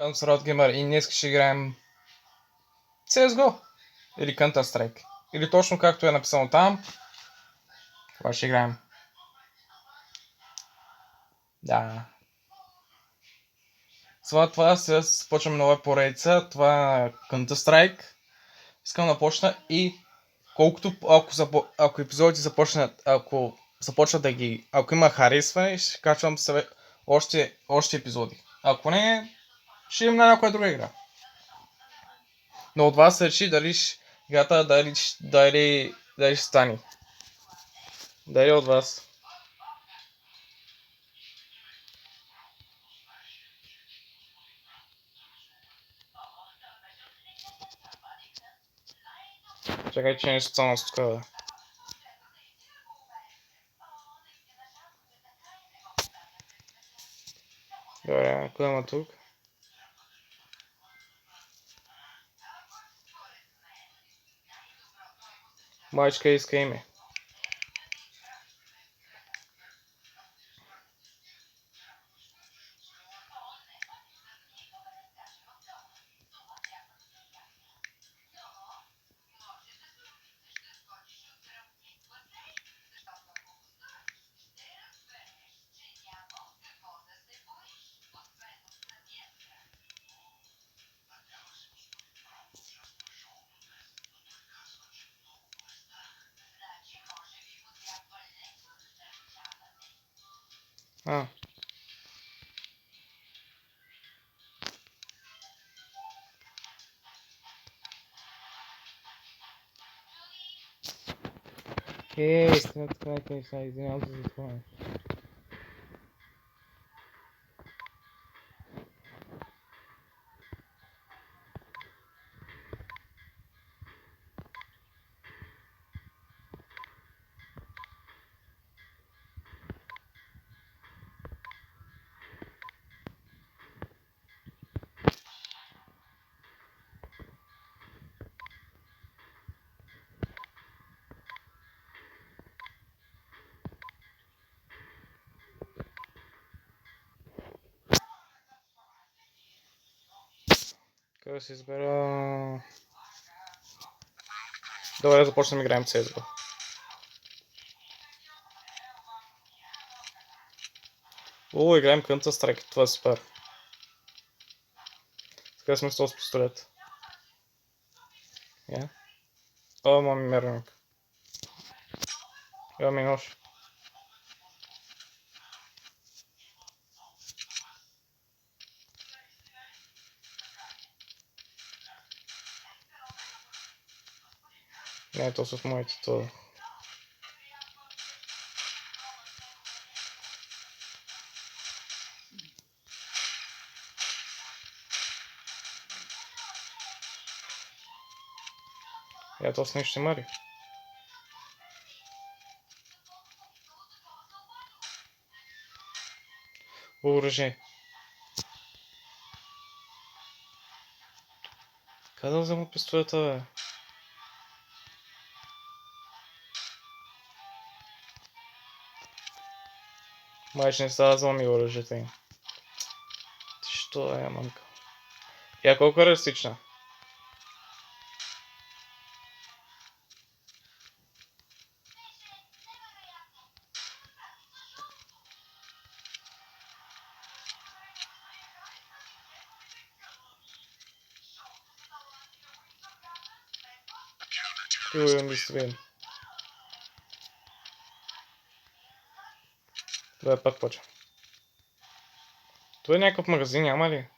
Ансрод Геймър и днес ще играем CSGO или Counter-Strike. Или точно както е написано там, това ще играем. Да. Това сега започваме нова поредица. Това е Counter-Strike. Искам да почна и ако епизодите започнат, ако има харесване, ще качвам още епизоди. Ако не, ще имам на някоя друга игра. Но от вас се реши дали играта дали ще стане. Дали от вас. Czekaj, че нещо само с тук. Добре, кой има тук? Майчка иска име. А. Така, извинявам се за това. Къде да се избера... Добре, започнем да играем CSGO. Играем Counter-Strike, това е супер. Така сме с този пистолет. Я? О, мами мерник. Evo mi nož. Ne, to su moje, to... Ja to sam ništa mari. Въоръжение. Къде да взема пистолета, бе? Майче не става да взема ми оръжието им. Що е, мамка? Я колко е реалистична? Имам да се видим. Добре, пак почвам. Това е някакъв магазин, няма ли?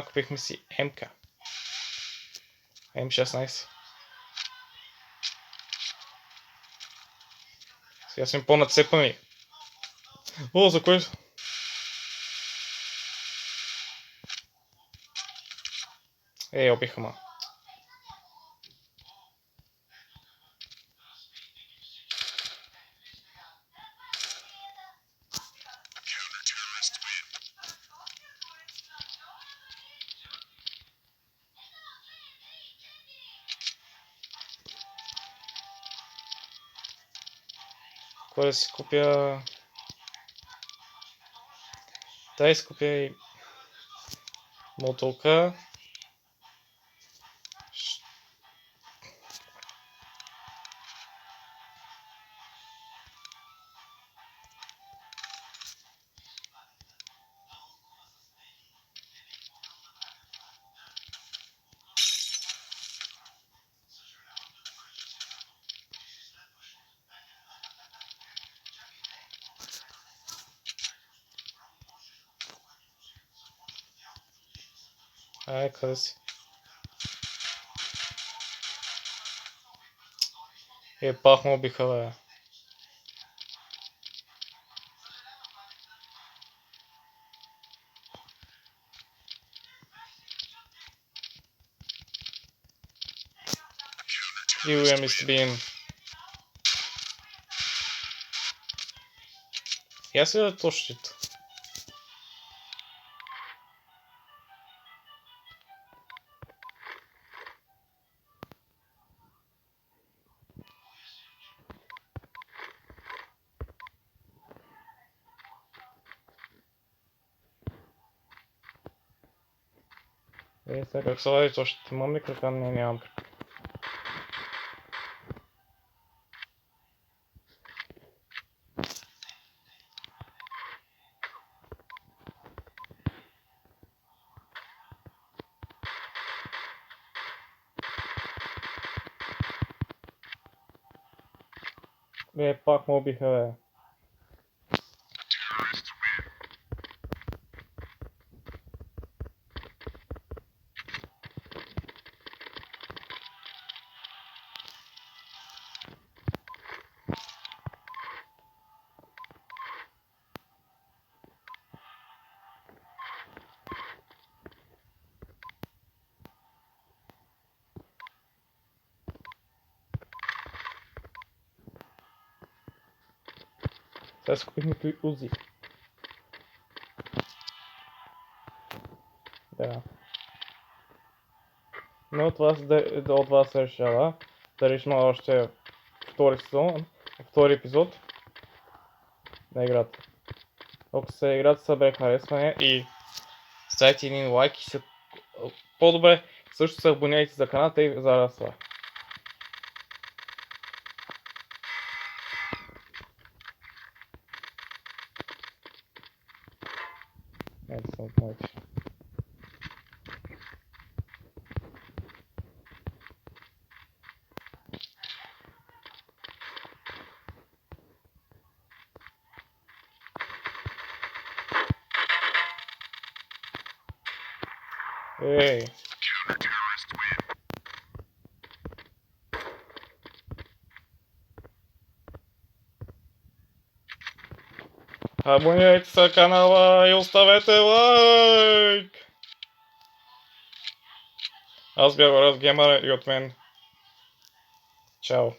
Купихме си МК. М16. Сега сме по-нацепани. За кой? Обиха ма. Кой да си купя? Дай си купя и мотолка. Ай, къде си? Пах му биха, бе. You and Mr. Bean. Я си да то щит. Сега как се лади то щит? Имам ли крака? Не, нямам крака. Пак му убиха, бе. Сега си купих нито и Узи. Да. Но от вас се решава дали ще има още втори сезон, втори епизод на играта. Ако се играта събере харесване и ставите един лайк и се по-добре също се абонирайте за каналата и зараства. Ето са от моите. Ей! Абонирайте се на канала и оставете лайк! Аз бях Ораз Геймър и от мен. Чао!